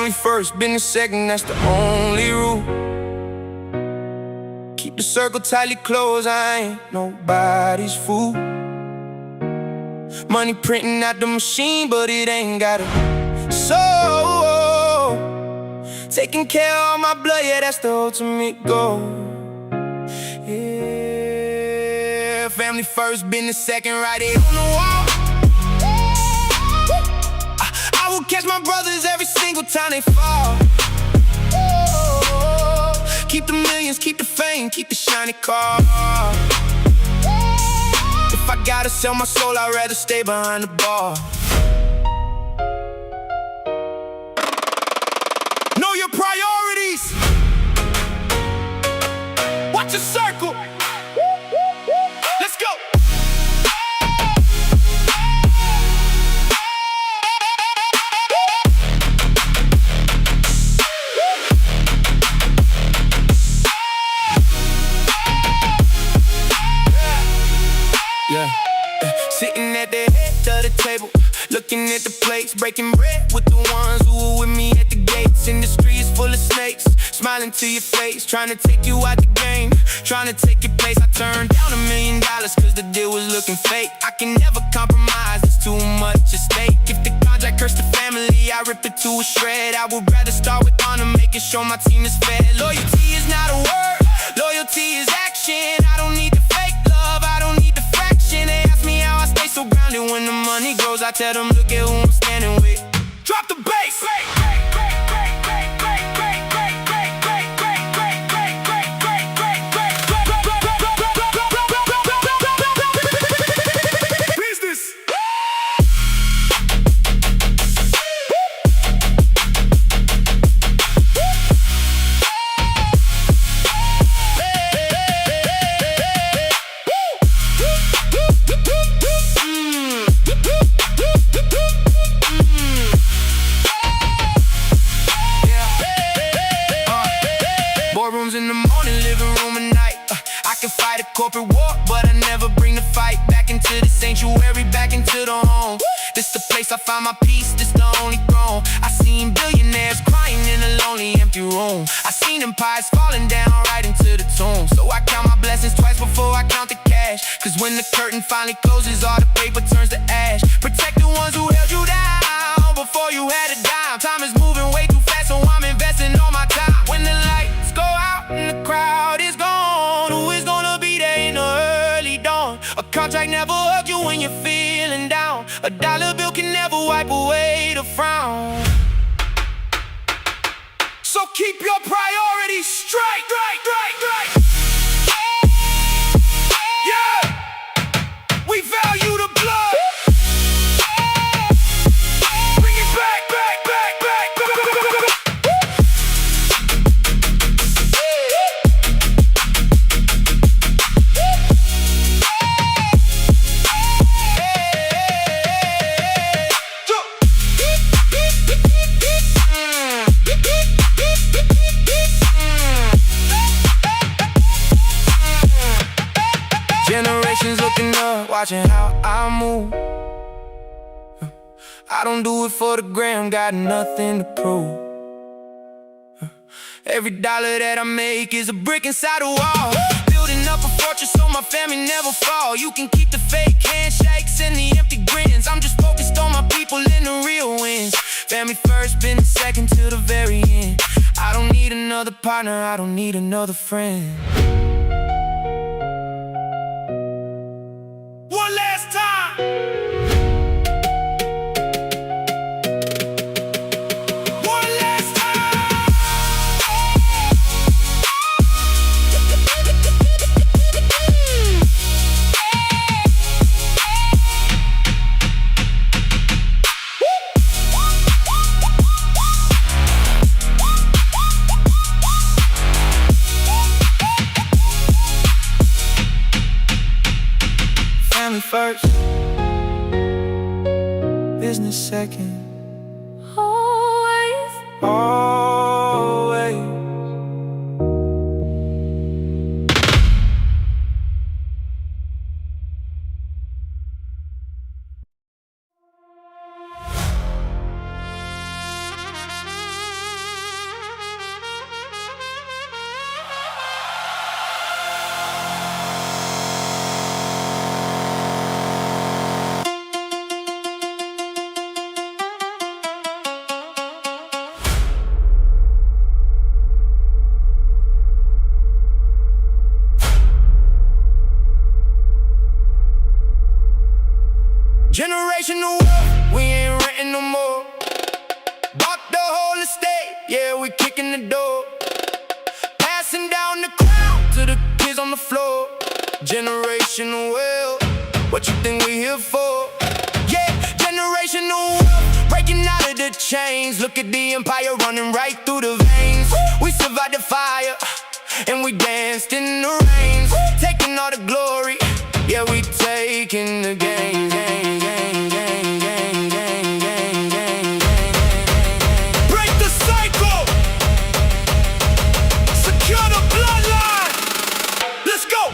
Family first, business second, that's the only rule. Keep the circle tightly closed, I ain't nobody's fool. Money printing out the machine, but it ain't got a soul. Taking care of all my blood, yeah, that's the ultimate goal. Yeah, family first, business second, right here on the wall. I will catch my brothers every single time they fall. Keep the millions, keep the fame, keep the shiny car. If I gotta sell my soul, I'd rather stay behind the bar. Know your priorities. Watch your circle. Let's go. Yeah. Sitting at the head of the table, looking at the plates, breaking bread with the ones who were with me at the gates. In the streets full of snakes, smiling to your face, trying to take you out the game, trying to take your place. I turned down $1 million cause the deal was looking fake. I can never compromise, it's too much at stake. If the contract cursed the family, I rip it to a shred. I would rather start with honor, making sure my team is fed. Loyalty is not a word, loyalty is action. I don't need the fake love, I don't need the fraction. They ask me how I stay so grounded when the money grows. I tell them, look at who I'm standing with. Drop the bass. Business. Boardrooms in the morning, living room at night. I can fight a corporate war, but I never bring the fight back into the sanctuary, back into the home. This the place I find my peace, this the only throne. I seen billionaires crying in a lonely, empty room. I seen empires falling down right into the tomb. So I count my blessings twice before I count the cash. Cause when the curtain finally closes, all the paper turns to ash. Protect the ones who held you down before you had a dime. Time is moving way too fast, so I'm investing all my time. When the lights go out and the crowd is gone, who is gonna be there in the early dawn? A contract never hugged you when you're feeling down. A dollar bill can never wipe away the frown. So keep your priorities straight. Yeah, we value the blood. Bring it back. Generations looking up, watching how I move. I don't do it for the gram, got nothing to prove. Every dollar that I make is a brick inside a wall. Building up a fortress so my family never fall. You can keep the fake handshakes and the empty grins. I'm just focused on my people and the real wins. Family first, been second to the very end. I don't need another partner, I don't need another friend. One last time. One last time. Family first, business second. Always. Generational wealth, we ain't renting no more. Bought the whole estate, yeah, we kicking the door. Passing down the crown to the kids on the floor. Generational wealth, what you think we here for? Yeah, generational wealth, breaking out of the chains. Look at the empire running right through the veins. We survived the fire, and we danced in the rains. Taking all the glory, yeah, we taking the game. Break the cycle, secure the bloodline. Let's go.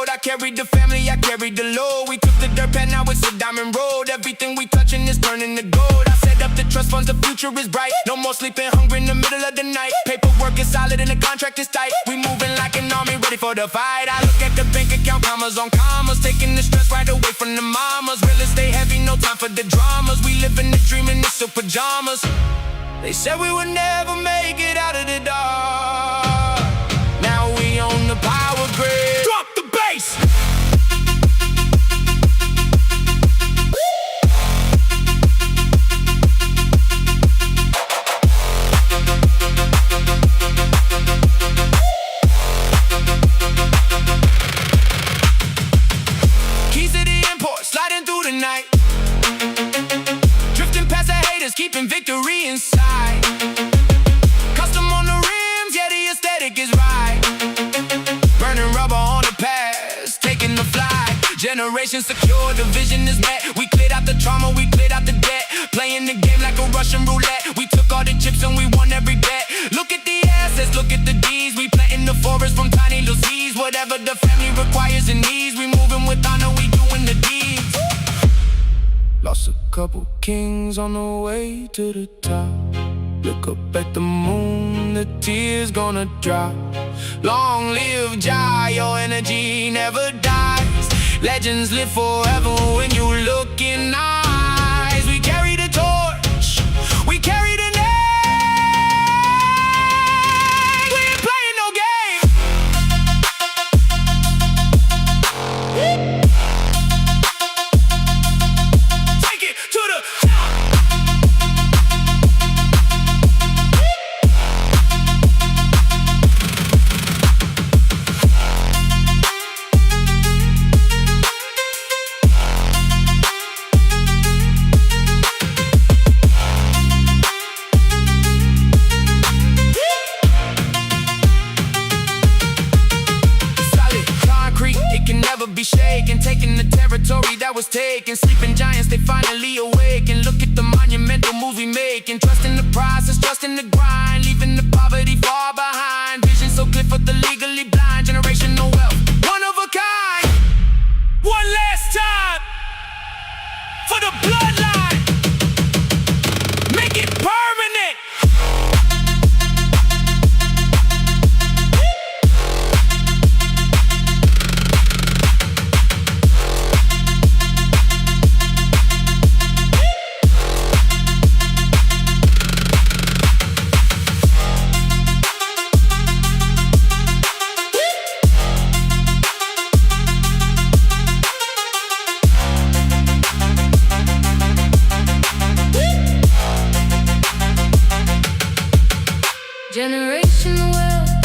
I carried the family, I carried the load. We took the dirt pad, now it's a diamond road. Everything we touching is turning to gold. I set up the trust funds, the future is bright. No more sleeping hungry in the middle of the night. Paperwork is solid and the contract is tight. We moving like an army ready for the fight. I look at the bank account, commas on commas, taking the stress right away from the mamas. Real estate heavy, no time for the dramas. We living the dream in the silk pajamas. They said we would never make it out of the dark. Now we own the power grid. Drop the bass. Keys to the import, sliding through the night. Drifting past the haters, keeping victory inside. Custom on the rims, yeah, the aesthetic is right. Burning rubber on the past, taking the flight. Generation secure, the vision is met. We cleared out the trauma, we cleared out the debt. Playing the game like a Russian roulette. We took all the chips and we won every bet. Look at the assets, look at the D's. We planting the forest from tiny little seeds. Whatever the family requires and needs. We moving with honor, we doing the deeds. Lost a couple kings on the way to the top. Look up at the moon, the tears gonna drop. Long live Jah, your energy never dies. Legends live forever when you look in eyes. We carry the torch, we carry the name. We ain't playing no game. Take it to the top. Be shaken, taking the territory that was taken. Sleeping giants, they finally awake. And look at the monumental moves we making. Trusting the process, trusting the grind. Leaving the poverty far behind. Vision so clear for the legally blind. Generational wealth, one of a kind. One last time for the bloodline. Make it permanent. Generational wealth,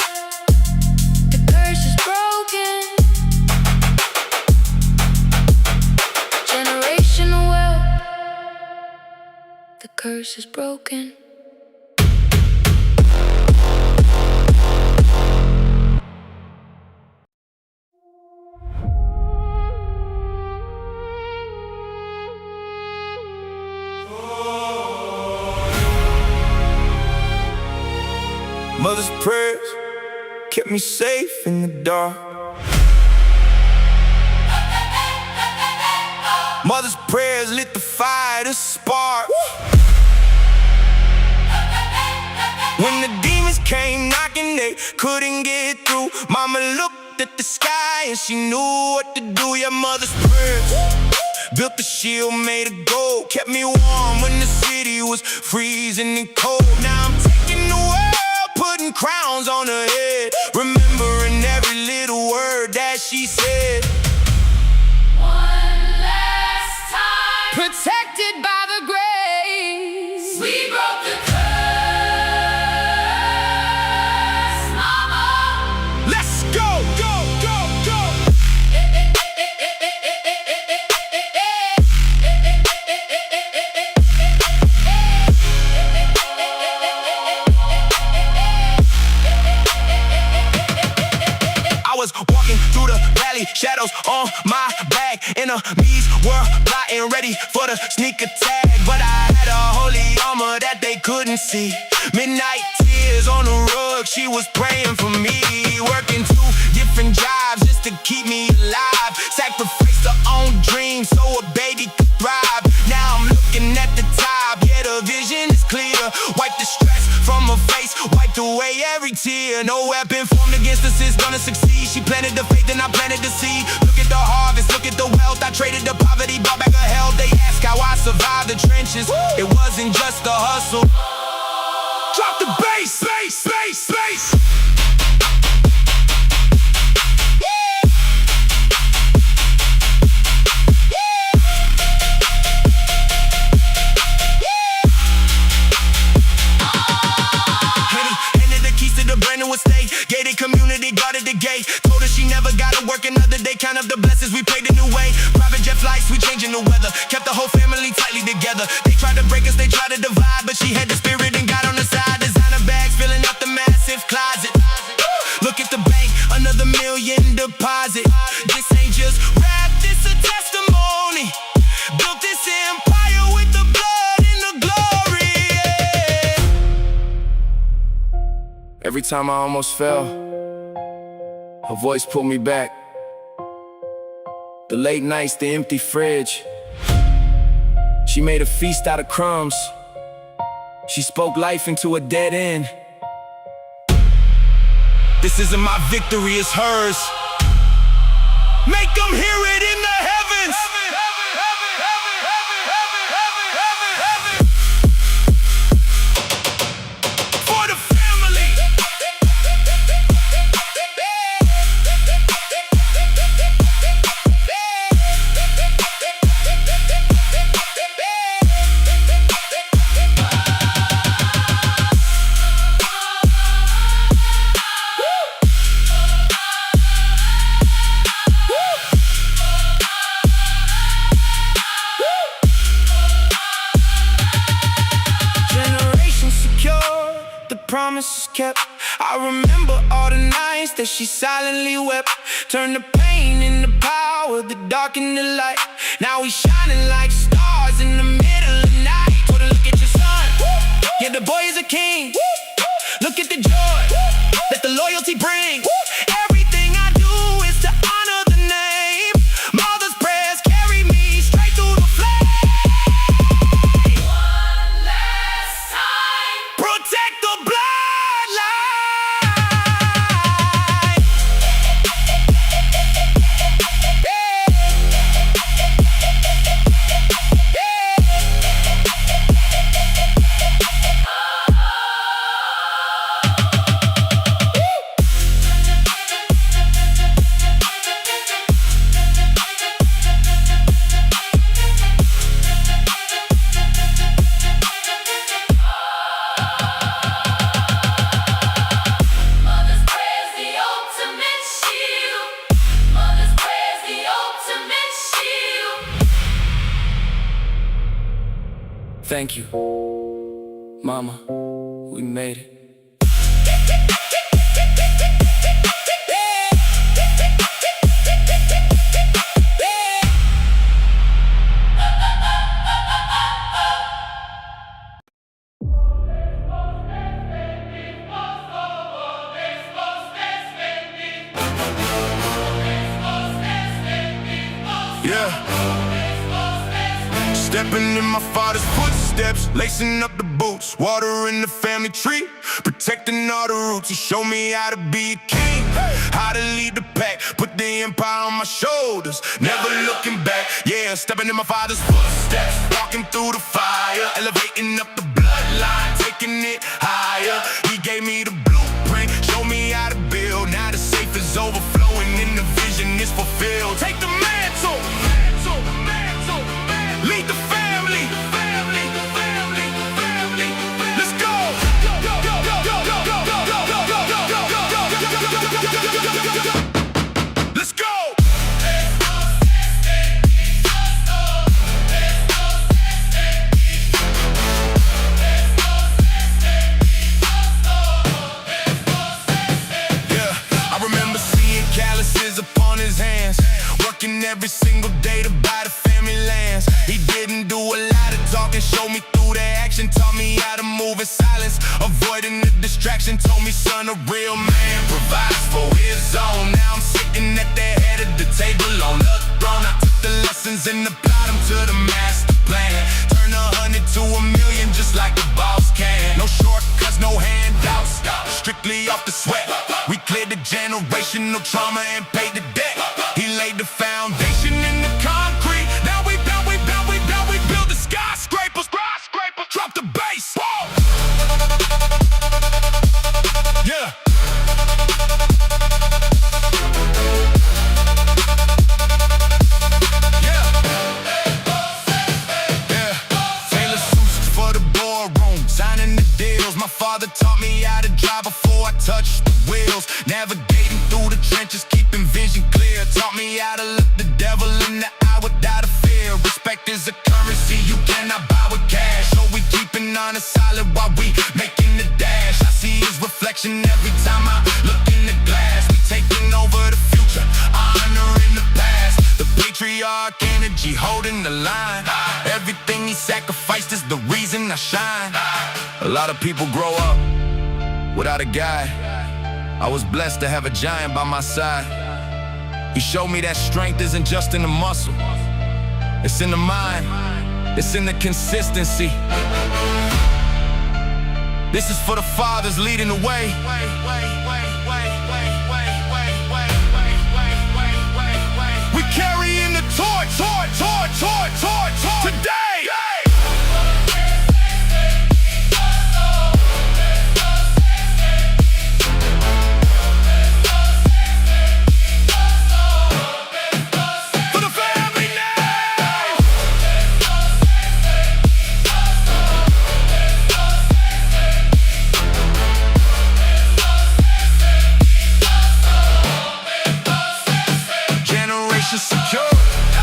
the curse is broken. Generational wealth, the curse is broken. Mother's prayers kept me safe in the dark. Mother's prayers lit the fire to spark. When the demons came knocking, they couldn't get through. Mama looked at the sky and she knew what to do. Yeah, mother's prayers built the shield made of gold, kept me warm when the city was freezing and cold. Now I'm taking the world, putting crowns on her head, remembering every little word that she said. One last time, Protected by the grace, we broke the curse, Mama. let's go, go, go, go. I was walking through the valley, shadows on my back. Enemies were plotting, ready for the sneak attack. But I had a holy armor that they couldn't see. Midnight tears on the rug, she was praying for me. Working 2 different jobs just to keep me alive. Sacrificed her own dreams so a baby could thrive. Now I'm looking at the top, yeah, the vision is clear. Wipe the stress from her face, wiped away every tear. No weapon formed against us is gonna succeed. She planted the faith and I planted the seed. Look at the harvest, look at the wealth. I traded the poverty, brought back her health. They ask how I survived the trenches. It wasn't just a hustle. Drop the bass, bass, bass, bass. Gated community, guarded the gate. Told her she never gotta work another day. Count up the blessings, we played a new way. Private jet flights, we changing the weather. Kept the whole family tightly together. They tried to break us, they tried to divide, but she had the spirit and got on the side. Designer bags filling up the massive closet. Look at the bank, another $1 million deposit. This ain't just rap, this a testimony. Built this empire with the blood and the glory, yeah. Every time I almost fell, her voice pulled me back. The late nights, the empty fridge. She made a feast out of crumbs. She spoke life into a dead end. This isn't my victory, it's hers. Make them hear it in the heavens. For the family. Promise is kept. I remember all the nights that she silently wept. Turned the pain into power, the dark into light. Now we shining like stars in the middle of the night. Told her, look at your son. Yeah, the boy is a king. Look at the joy that the loyalty brings. Everything I do is to honor the name. Mother's prayers carry me straight through the flame. One last time, Protect the bloodline. Mother's prayers, the ultimate shield. Mother's prayers, the ultimate shield. Thank you, Mama. We made it. Yeah. Stepping in my father's footsteps, lacing up the boots, watering the family tree, protecting all the roots. He showed me how to be a king, how to lead the pack, put the empire on my shoulders, never looking back. Yeah, stepping in my father's footsteps, walking through the fire, elevating up the bloodline, taking it higher. He gave me the blueprint, showed me how to build. Now the safe is overflowing and the vision is fulfilled. Take the mantle, lead the family. Let's go. Let's go. Calluses upon his hands, working every single day to buy the family lands. He didn't do a lot of talking, showed me through the action, taught me how to move in silence, avoiding the distraction. Told me, son, a real man provides for his own. Now I'm sitting at the head of the table on the throne. I took the lessons and applied them to the master plan. Turn 100 to a million just like a boss can. No shortcuts, no handouts, strictly off the sweat. We cleared the generational trauma and paid the debt. He laid the foundation in the concrete. Now we build the skyscrapers. Drop the bass. Whoa. Yeah. Signing the deals. My father taught me how to drive before I touched the wheels. Navigating through the trenches, keeping vision clear. Taught me how to look the devil in the eye without a fear. Respect is a currency you cannot buy with cash. So we keeping on a solid while we making the dash. I see his reflection every time I look in the glass. We taking over the future, honoring the past. The patriarch energy holding the line. Everything he sacrificed is the reason I shine. A lot of people grow up without a guide. I was blessed to have a giant by my side. He showed me that strength isn't just in the muscle, it's in the mind, it's in the consistency. This is for the fathers leading the way. We carrying the torch today. Secure,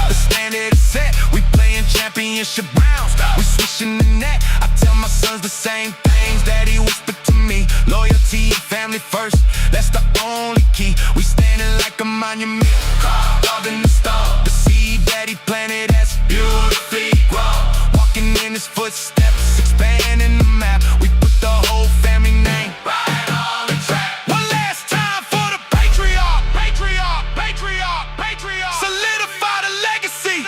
the standard is set. We playing championship rounds, we switching the net. I tell my sons the same things that he whispered to me. Loyalty and family first, that's the only key. We standing like a monument, carved in the stone. The seed that he planted has beautifully grown. Walking in his footsteps, expanding the map. We put the whole family name right on the track. One last time for the patriarch. Solidify the legacy.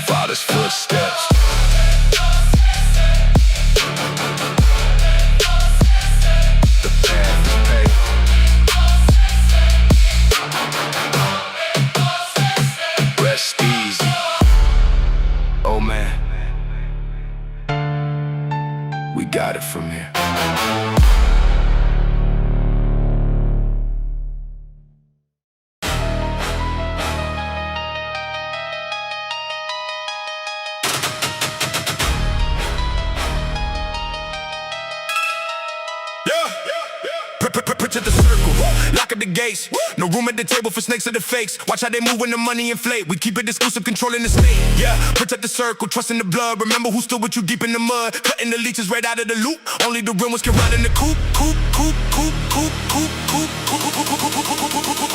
Father's footsteps. The path is paved. Rest easy. Oh man, we got it from here. Picture the circle, lock up the gates. No room at the table for snakes or the fakes. Watch how they move when the money inflate. We keep it exclusive, controlling the state. Yeah, protect the circle, trust in the blood. Remember who stood with you deep in the mud. Cutting the leeches right out of the loop. Only the real ones can ride in the coop.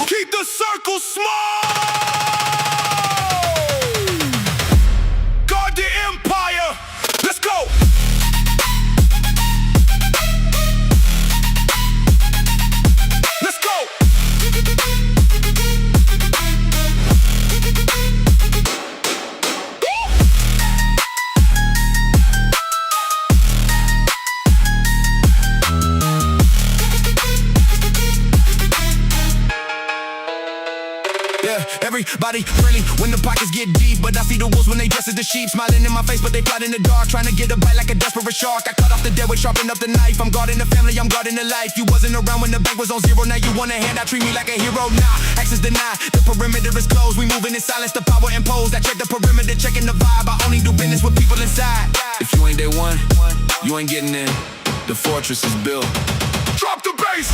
Keep the circle small. Guard the empire. Let's go. Yeah, everybody friendly when the pockets get deep, but I see the wolves when they dress as the sheep. Smiling in my face, but they plot in the dark, trying to get a bite like a desperate shark. I cut off the dead weight, sharpen up the knife. I'm guarding the family, I'm guarding the life. You wasn't around when the bank was on zero, now you want a hand, I treat me like a hero. Nah, access denied, the perimeter is closed. We moving in silence, the power imposed. I check the perimeter, checking the vibe. I only do business with people inside. If you ain't day one, you ain't getting in. The fortress is built. Drop the bass!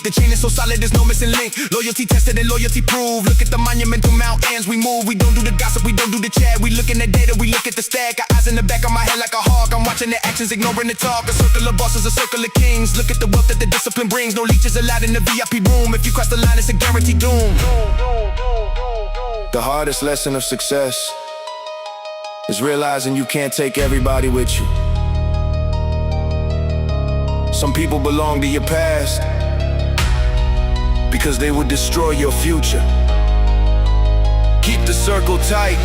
The chain is so solid, there's no missing link. Loyalty tested and loyalty proved. Look at the monumental mountains we move. We don't do the gossip, we don't do the chat. We looking at data, we look at the stack. Got eyes in the back of my head like a hawk. I'm watching the actions, ignoring the talk. A circle of bosses, a circle of kings. Look at the wealth that the discipline brings. No leeches allowed in the VIP room. If you cross the line, it's a guaranteed doom. The hardest lesson of success is realizing you can't take everybody with you. Some people belong to your past because they would destroy your future. Keep the circle tight.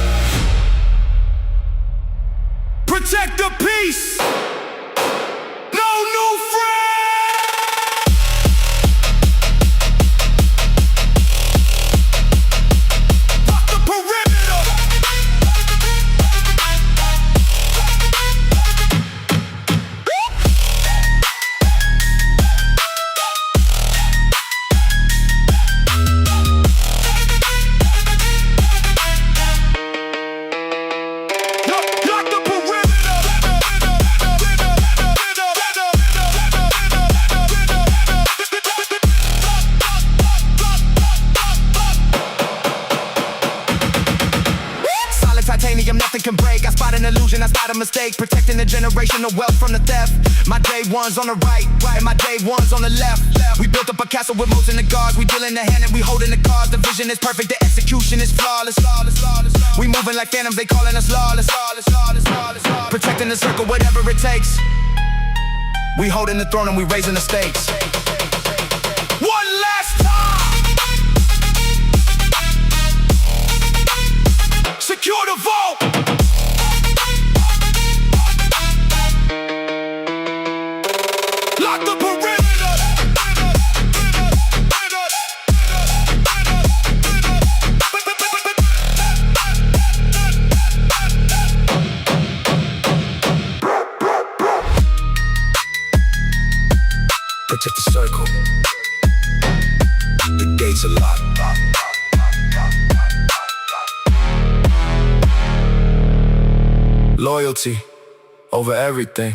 Protect the peace. No new friends. Lock the perimeter. Nothing can break. I spot an illusion, I spot a mistake. Protecting the generational wealth from the theft. My day one's on the right, and my day one's on the left. We built up a castle with moats in the guards. We deal in the hand and we holding the cards. The vision is perfect, the execution is flawless. We moving like phantoms, they calling us lawless. Protecting the circle, whatever it takes. We holding the throne and we raising the stakes. One last time. Secure the vault. Lock the perimeter. Protect the circle. The gates are locked. Loyalty over everything.